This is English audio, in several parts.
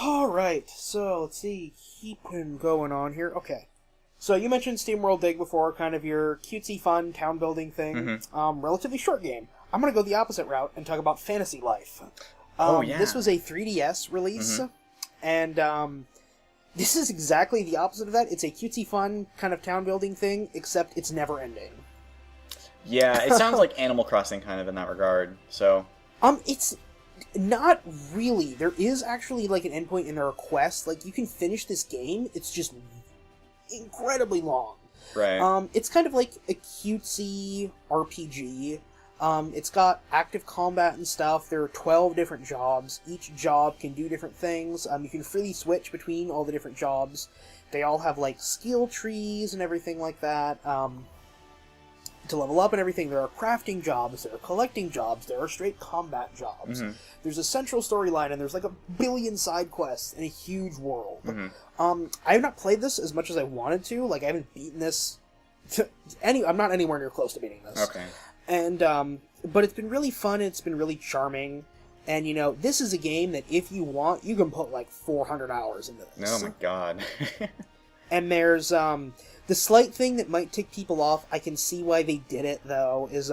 Alright, so let's see. Keeping going on here. Okay. So you mentioned Steamworld Dig before, kind of your cutesy fun town building thing. Relatively short game. I'm going to go the opposite route and talk about Fantasy Life. This was a 3DS release, and this is exactly the opposite of that. It's a cutesy fun kind of town building thing, except it's never ending. Yeah, it sounds like Animal Crossing kind of in that regard, so... It's not really. There is actually, like, an endpoint in the request. Like, you can finish this game, it's just incredibly long. Right. It's kind of like a cutesy RPG. It's got active combat and stuff. There are 12 different jobs. Each job can do different things. You can freely switch between all the different jobs. They all have, like, skill trees and everything like that. To level up and everything, there are crafting jobs, there are collecting jobs, there are straight combat jobs. There's a central storyline, and there's like a billion side quests in a huge world. I have not played this as much as I wanted to. Like, I haven't beaten this. I'm not anywhere near close to beating this. Okay. And, but it's been really fun, it's been really charming. And, you know, this is a game that if you want, you can put like 400 hours into this. Oh my god. And there's, the slight thing that might tick people off, I can see why they did it, though, is,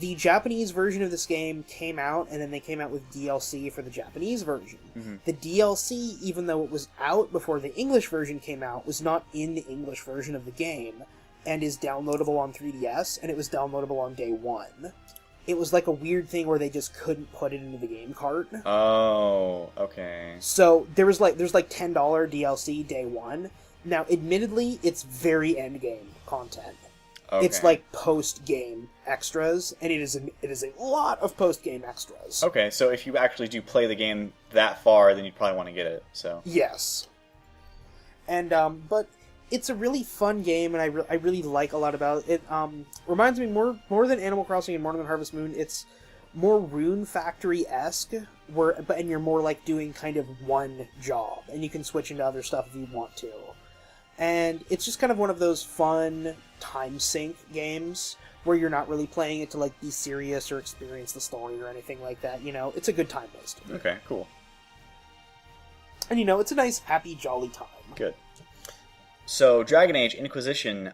the Japanese version of this game came out, and then they came out with DLC for the Japanese version. The DLC, even though it was out before the English version came out, was not in the English version of the game, and is downloadable on 3DS, and it was downloadable on day one. It was like a weird thing where they just couldn't put it into the game cart. Oh, okay. So, there's like $10 DLC day one. Now, admittedly, it's very endgame content. Okay. It's like post-game extras, and it is a lot of post-game extras. Okay, so if you actually do play the game that far, then you'd probably want to get it, so... Yes. And, but it's a really fun game, and I really like a lot about it. It, reminds me more than Animal Crossing and more than Harvest Moon, it's more Rune Factory-esque, and you're more like doing kind of one job, and you can switch into other stuff if you want to. And it's just kind of one of those fun time sink games where you're not really playing it to like be serious or experience the story or anything like that. You know, it's a good time waster. Okay, cool. And you know, it's a nice, happy, jolly time. Good. So, Dragon Age Inquisition.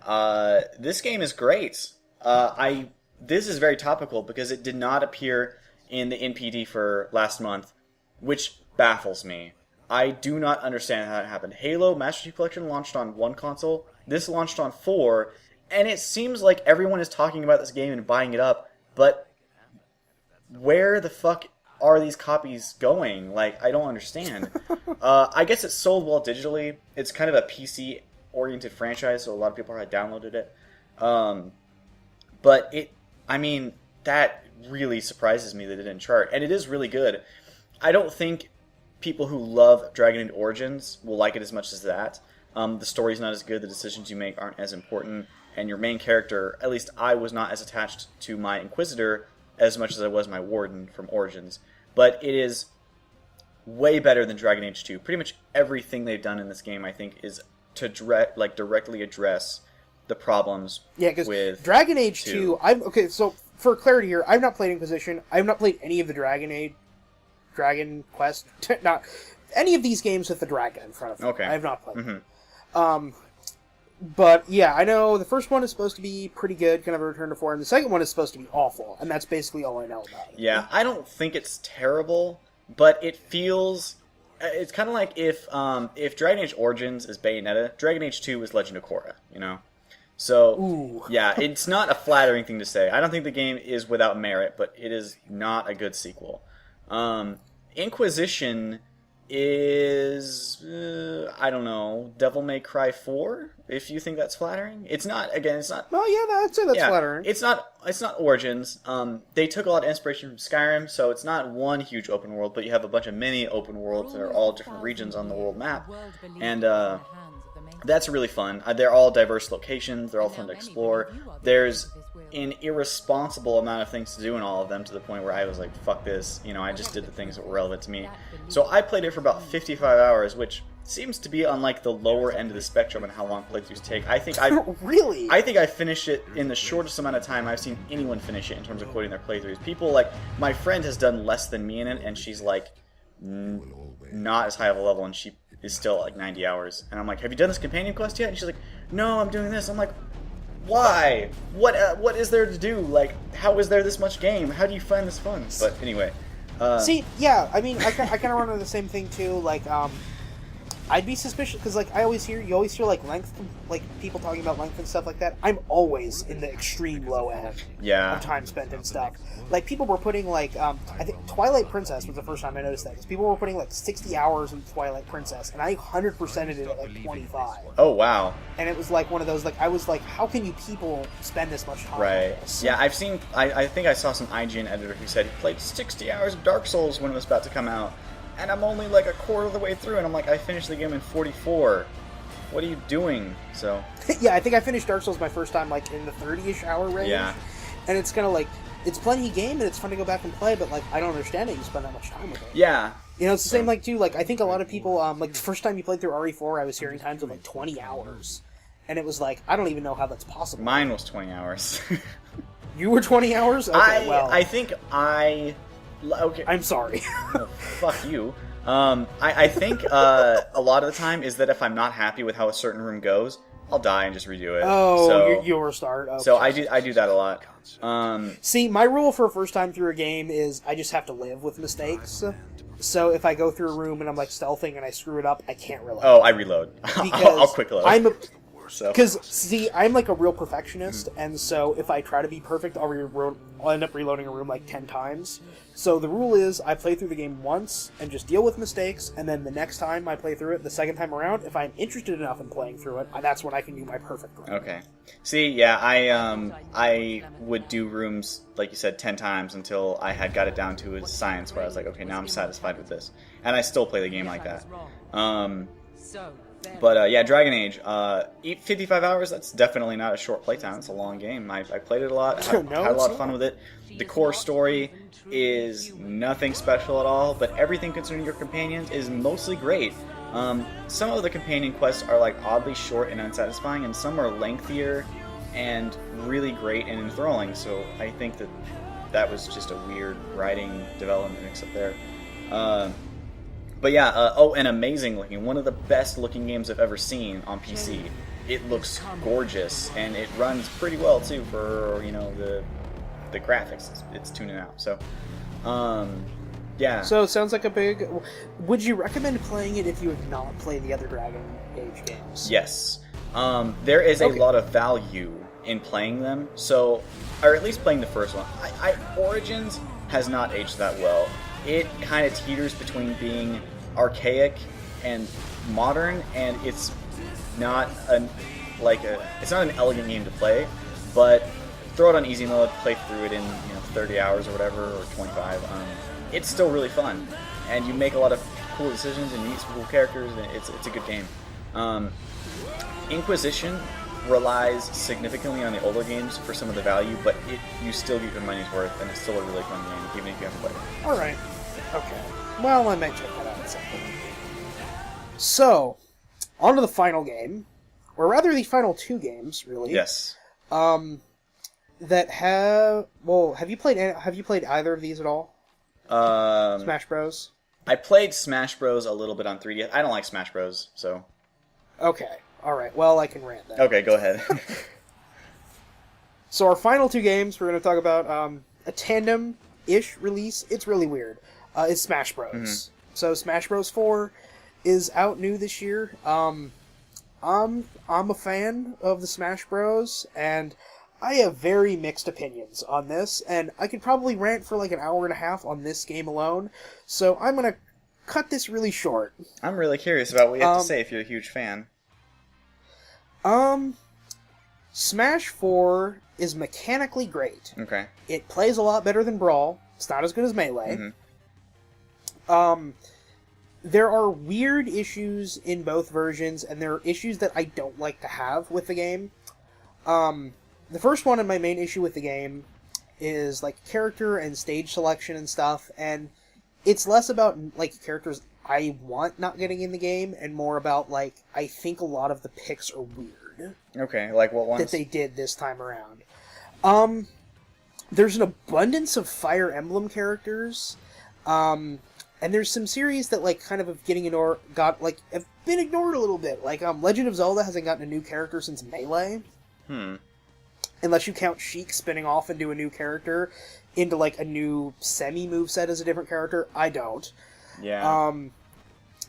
This game is great. This is very topical because it did not appear in the NPD for last month, which baffles me. I do not understand how it happened. Halo Master Chief Collection launched on one console. This launched on 4. And it seems like everyone is talking about this game and buying it up. But where the fuck are these copies going? Like, I don't understand. I guess it's sold well digitally. It's kind of a PC-oriented franchise, so a lot of people have downloaded it. But that really surprises me that it didn't chart. And it is really good. I don't think people who love Dragon Age Origins will like it as much as that. The story's not as good, the decisions you make aren't as important, and your main character, at least I was not as attached to my Inquisitor as much as I was my Warden from Origins. But it is way better than Dragon Age 2. Pretty much everything they've done in this game, I think, is to directly address the problems with Dragon Age 2... Okay, so for clarity here, I've not played Inquisition. I've not played any of the Dragon Quest, not any of these games with the dragon in front of them. Okay. I have not played. But yeah, I know the first one is supposed to be pretty good, kind of a return to form. The second one is supposed to be awful, and that's basically all I know about it. Yeah, I don't think it's terrible, but it feels... It's kind of like if Dragon Age Origins is Bayonetta, Dragon Age 2 is Legend of Korra, you know? So, Ooh. Yeah, it's not a flattering thing to say. I don't think the game is without merit, but it is not a good sequel. Inquisition is, I don't know, Devil May Cry 4, if you think that's flattering. It's not. Well, yeah, I'd say that's flattering. It's not Origins. They took a lot of inspiration from Skyrim, so it's not one huge open world, but you have a bunch of mini open worlds that are all different regions on the world map. And, that's really fun. They're all diverse locations. They're all fun to explore. There's an irresponsible amount of things to do in all of them, to the point where I was like, fuck this. You know, I just did the things that were relevant to me. So I played it for about 55 hours, which seems to be on like the lower end of the spectrum in how long playthroughs take. I think Really? I think I finished it in the shortest amount of time I've seen anyone finish it in terms of quoting their playthroughs. People, like, my friend has done less than me in it, and she's like not as high of a level, and she is still at like 90 hours. And I'm like, have you done this companion quest yet? And she's like, no, I'm doing this. I'm like, why? What is there to do? Like, how is there this much game? How do you find this fun? But anyway. See, yeah, I mean, I kind of run into the same thing too. Like, I'd be suspicious because, like, you always hear like length, like people talking about length and stuff like that. I'm always in the extreme low end of time spent and stuff. Like, people were putting like, I think Twilight Princess was the first time I noticed that, because people were putting like 60 hours in Twilight Princess, and I 100%ed it at like 25. Oh wow! And it was like one of those, like, I was like, how can you people spend this much time? Right. On this? Yeah, I've seen. I think I saw some IGN editor who said he played 60 hours of Dark Souls when it was about to come out. And I'm only like a quarter of the way through, and I'm like, I finished the game in 44. What are you doing? So yeah, I think I finished Dark Souls my first time like in the 30-ish hour range. Yeah. And it's kind of like, it's plenty game and it's fun to go back and play, but like, I don't understand it. You spend that much time with it. Yeah. You know, it's the same like too. Like, I think a lot of people like the first time you played through RE4, I was hearing times of like 20 hours, and it was like, I don't even know how that's possible. Mine was 20 hours. You were 20 hours? Okay, I think okay. I'm sorry. Oh, fuck you. I think a lot of the time is that if I'm not happy with how a certain room goes, I'll die and just redo it. Oh, so, you'll restart. Okay. So I do that a lot. See, my rule for a first time through a game is I just have to live with mistakes. So if I go through a room and I'm like stealthing and I screw it up, I can't reload. Oh, I reload. I'll quick load. Because, see, I'm like a real perfectionist, and so if I try to be perfect, I'll end up reloading a room like 10 times. So the rule is, I play through the game once, and just deal with mistakes, and then the next time I play through it, the second time around, if I'm interested enough in playing through it, that's when I can do my perfect run. Okay. See, yeah, I would do rooms, like you said, 10 times until I had got it down to a science where I was like, okay, now I'm satisfied with this. And I still play the game like that. But yeah, Dragon Age, 55 hours, that's definitely not a short playtime. It's a long game. I played it a lot, had a lot of fun with it. The core story is nothing special at all, but everything concerning your companions is mostly great. Some of the companion quests are like oddly short and unsatisfying, and some are lengthier and really great and enthralling, so I think that was just a weird writing development mix up there. But yeah, and amazing looking. One of the best looking games I've ever seen on PC. It looks gorgeous, and it runs pretty well too for, you know, the graphics. It's tuning out. So, yeah. So it sounds like a big. Would you recommend playing it if you have not played the other Dragon Age games? Yes. There is a lot of value in playing them. So, or at least playing the first one. Origins has not aged that well. It kind of teeters between being archaic and modern, and it's not it's not an elegant game to play. But throw it on easy mode, play through it in 30 hours or whatever, or 25. It's still really fun, and you make a lot of cool decisions and you meet some cool characters, and it's a good game. Inquisition relies significantly on the older games for some of the value, but you still get your money's worth, and it's still a really fun game, even if you haven't played it. Alright. Okay. Well, I might check that out at some point. So, on to the final game. Or rather, the final two games, really. Yes. That have... Well, have you played either of these at all? Smash Bros? I played Smash Bros. A little bit on 3DS. I don't like Smash Bros., so... Okay. Alright. Well, I can rant then. Okay, go ahead. So our final two games, we're going to talk about a tandem-ish release. It's really weird. Is Smash Bros. Mm-hmm. So Smash Bros. 4 is out new this year. I'm a fan of the Smash Bros. And I have very mixed opinions on this, and I could probably rant for like an hour and a half on this game alone. So I'm gonna cut this really short. I'm really curious about what you have to say if you're a huge fan. Smash 4 is mechanically great. Okay. It plays a lot better than Brawl. It's not as good as Melee. Mm-hmm. There are weird issues in both versions, and there are issues that I don't like to have with the game. The first one and my main issue with the game is, like, character and stage selection and stuff, and it's less about, like, characters I want not getting in the game, and more about, like, I think a lot of the picks are weird. Okay, like what ones? That they did this time around. There's an abundance of Fire Emblem characters, And there's some series that, like, kind of have have been ignored a little bit. Like, Legend of Zelda hasn't gotten a new character since Melee. Unless you count Sheik spinning off into a new character, into, like, a new semi-moveset as a different character. I don't. Yeah.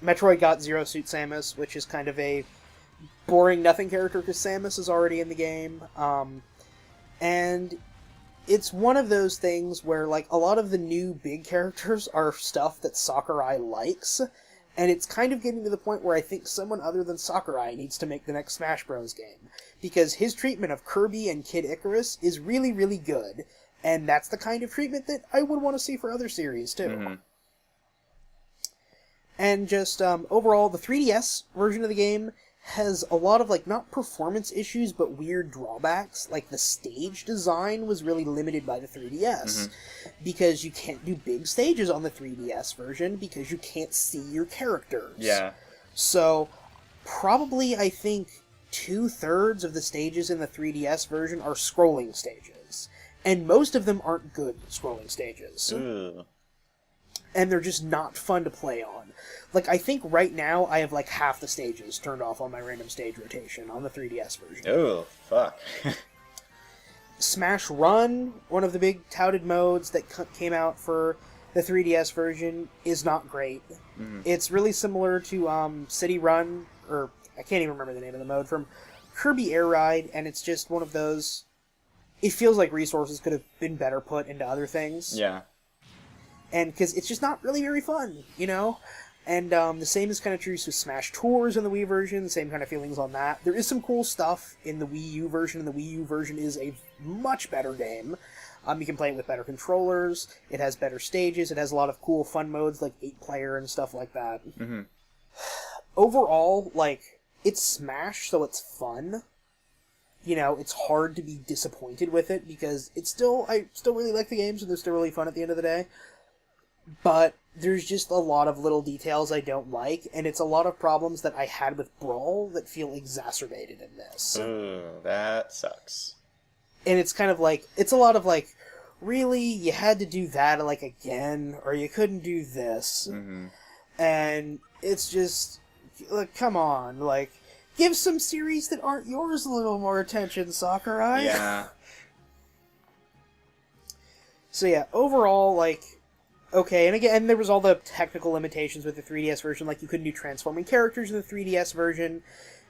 Metroid got Zero Suit Samus, which is kind of a boring nothing character because Samus is already in the game. And it's one of those things where, like, a lot of the new big characters are stuff that Sakurai likes, and it's kind of getting to the point where I think someone other than Sakurai needs to make the next Smash Bros. Game. Because his treatment of Kirby and Kid Icarus is really, really good, and that's the kind of treatment that I would want to see for other series, too. Mm-hmm. And just, overall, the 3DS version of the game has a lot of, like, not performance issues, but weird drawbacks. Like, the stage design was really limited by the 3DS, because you can't do big stages on the 3DS version, because you can't see your characters. Yeah. So, probably, I think, 2/3 of the stages in the 3DS version are scrolling stages. And most of them aren't good scrolling stages. Ooh. And they're just not fun to play on. Like, I think right now I have, like, half the stages turned off on my random stage rotation on the 3DS version. Oh, fuck. Smash Run, one of the big touted modes that came out for the 3DS version, is not great. It's really similar to City Run, or I can't even remember the name of the mode, from Kirby Air Ride, and it's just one of those... It feels like resources could have been better put into other things. Yeah. And because it's just not really very fun, you know? And the same is kind of true with Smash Tours in the Wii version, same kind of feelings on that. There is some cool stuff in the Wii U version, and the Wii U version is a much better game. You can play it with better controllers, it has better stages, it has a lot of cool fun modes like 8-player and stuff like that. Overall, like, it's Smash, so it's fun. You know, it's hard to be disappointed with it, because I still really like the games, and they're still really fun at the end of the day. But there's just a lot of little details I don't like, and it's a lot of problems that I had with Brawl that feel exacerbated in this. Ooh, that sucks. And it's kind of like, it's a lot of like, really, you had to do that, like, again, or you couldn't do this. And it's just, like, come on, like, give some series that aren't yours a little more attention, Sakurai. Yeah. So yeah, overall, like, okay, and again, there was all the technical limitations with the 3DS version, like you couldn't do transforming characters in the 3DS version,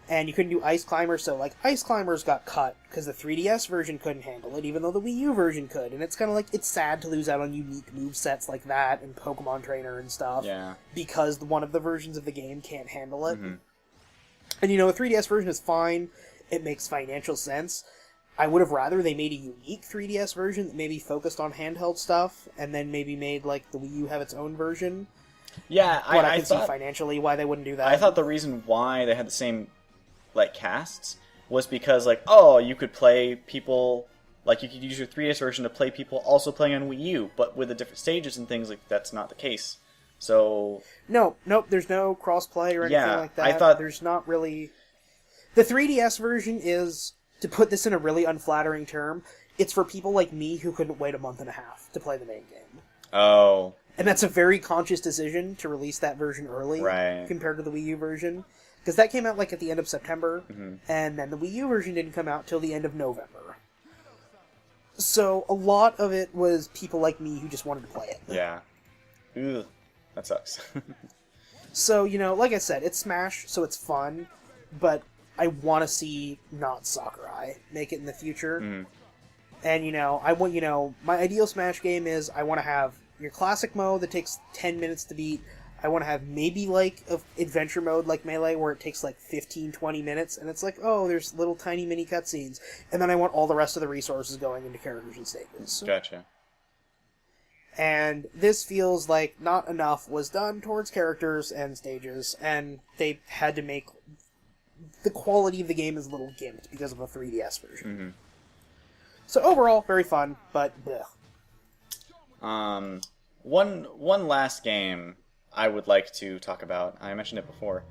and you couldn't do Ice Climber, so, like, Ice Climbers got cut, because the 3DS version couldn't handle it, even though the Wii U version could, and it's kind of like, it's sad to lose out on unique movesets like that, and Pokemon Trainer and stuff, because one of the versions of the game can't handle it. And, you know, a 3DS version is fine, it makes financial sense. I would have rather they made a unique 3DS version that maybe focused on handheld stuff, and then maybe made, like, the Wii U have its own version. Yeah, but I can see financially why they wouldn't do that. I thought the reason why they had the same, like, casts was because, like, oh, you could play people, like, you could use your 3DS version to play people also playing on Wii U, but with the different stages and things, like, that's not the case. So... Nope, there's no cross-play or anything like that. I thought... There's not really... The 3DS version is... To put this in a really unflattering term, it's for people like me who couldn't wait a month and a half to play the main game. Oh. And that's a very conscious decision to release that version early compared to the Wii U version. Because that came out, like, at the end of September, and then the Wii U version didn't come out till the end of November. So a lot of it was people like me who just wanted to play it. Yeah. Ugh. That sucks. So, you know, like I said, it's Smash, so it's fun, but... I want to see not Sakurai make it in the future. And, you know, my ideal Smash game is I want to have your classic mode that takes 10 minutes to beat. I want to have maybe, like, an adventure mode like Melee where it takes, like, 15, 20 minutes, and it's like, oh, there's little tiny mini cutscenes. And then I want all the rest of the resources going into characters and stages. Gotcha. And this feels like not enough was done towards characters and stages, and they had to make... The quality of the game is a little gimped because of a 3DS version. So overall, very fun, but bleh. One last game I would like to talk about. I mentioned it before.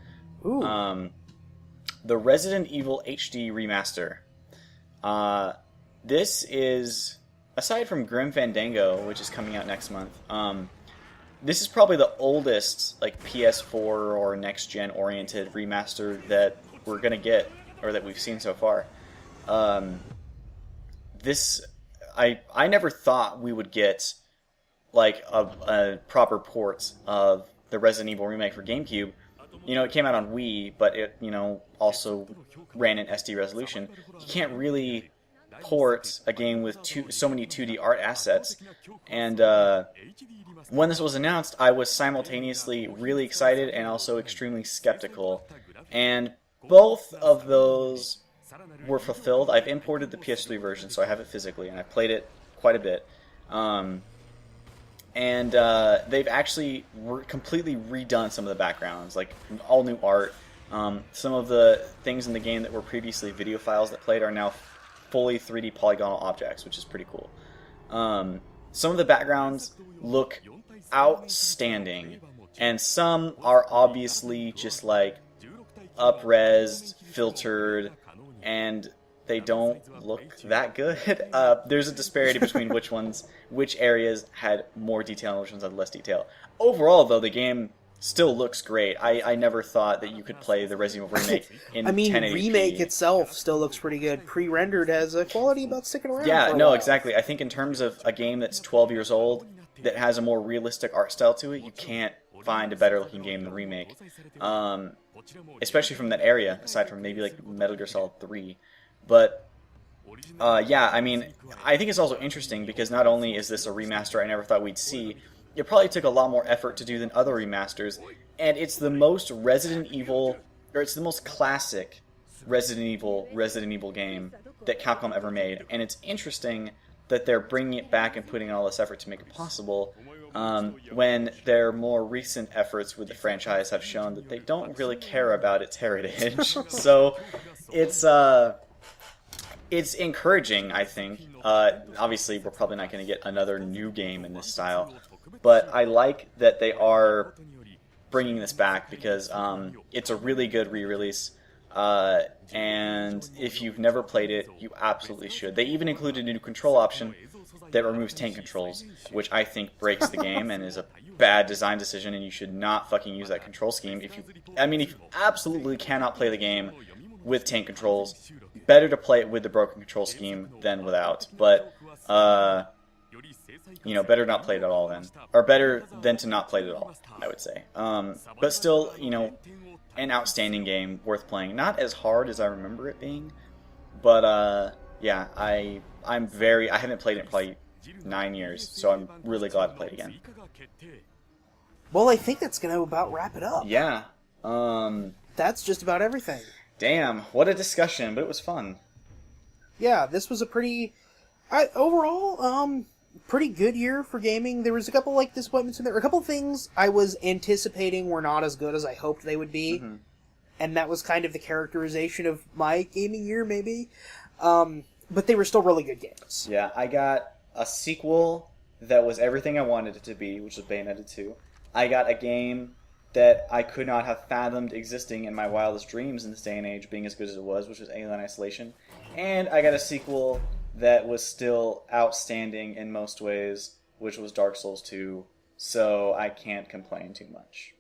Ooh. The Resident Evil HD remaster. This is, aside from Grim Fandango, which is coming out next month, this is probably the oldest like PS4 or next gen oriented remaster that we're gonna get, or that we've seen so far. I never thought we would get like a proper port of the Resident Evil remake for GameCube. It came out on Wii, but it also ran in SD resolution. You can't really port a game with so many 2D art assets. And when this was announced, I was simultaneously really excited and also extremely skeptical. And both of those were fulfilled. I've imported the PS3 version, so I have it physically, and I've played it quite a bit. And they've actually completely redone some of the backgrounds, like all new art. Some of the things in the game that were previously video files that played are now fully 3D polygonal objects, which is pretty cool. Some of the backgrounds look outstanding, and some are obviously just like up-resed, filtered, and they don't look that good. There's a disparity between which areas had more detail and which ones had less detail. Overall, though, the game still looks great. I never thought that you could play the Resident Evil remake in 1080p. Remake itself still looks pretty good. Pre-rendered has a quality about sticking around. Yeah, for a no, while. Exactly. I think in terms of a game that's 12 years old that has a more realistic art style to it, you can't find a better looking game than Remake. Especially from that area, aside from maybe like Metal Gear Solid 3. But yeah, I mean, I think it's also interesting because not only is this a remaster I never thought we'd see, it probably took a lot more effort to do than other remasters, and it's the most Resident Evil, or it's the most classic Resident Evil game that Capcom ever made, and it's interesting that they're bringing it back and putting all this effort to make it possible, when their more recent efforts with the franchise have shown that they don't really care about its heritage. So it's encouraging, I think. Obviously, we're probably not going to get another new game in this style, but I like that they are bringing this back because it's a really good re-release, and if you've never played it, you absolutely should. They even included a new control option that removes tank controls, which I think breaks the game and is a bad design decision, and you should not fucking use that control scheme. If you absolutely cannot play the game with tank controls, better to play it with the broken control scheme than without. But better not play it at all then, or better than to not play it at all, I would say. But still, an outstanding game worth playing. Not as hard as I remember it being, but yeah, I haven't played it in probably 9 years, so I'm really glad to play it again. Well, I think that's going to about wrap it up. Yeah. That's just about everything. Damn, what a discussion, but it was fun. Yeah, this was a overall, pretty good year for gaming. There was a couple, disappointments in there. A couple things I was anticipating were not as good as I hoped they would be. Mm-hmm. And that was kind of the characterization of my gaming year, maybe. But they were still really good games. Yeah, I got a sequel that was everything I wanted it to be, which was Bayonetta 2. I got a game that I could not have fathomed existing in my wildest dreams in this day and age being as good as it was, which was Alien Isolation. And I got a sequel that was still outstanding in most ways, which was Dark Souls 2, so I can't complain too much.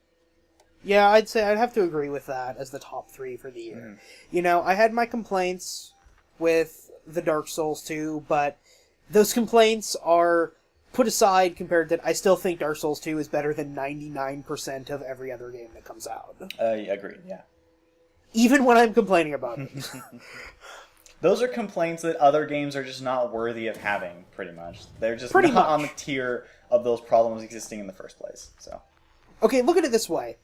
Yeah, I'd say I'd have to agree with that as the top 3 for the year. Mm-hmm. I had my complaints with the Dark Souls 2, but those complaints are put aside compared to, I still think Dark Souls 2 is better than 99% of every other game that comes out. Agreed, yeah. Even when I'm complaining about it. Those are complaints that other games are just not worthy of having, pretty much. They're just not on the tier of those problems existing in the first place. So, okay, look at it this way.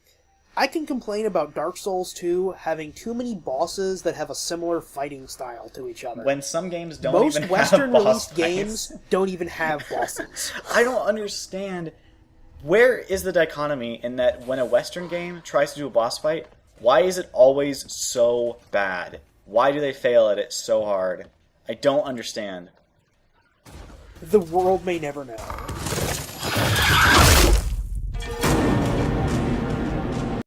I can complain about Dark Souls 2 having too many bosses that have a similar fighting style to each other. When some games don't Most even Western have boss released fights. games don't even have bosses. I don't understand. Where is the dichotomy in that when a Western game tries to do a boss fight, why is it always so bad? Why do they fail at it so hard? I don't understand. The world may never know.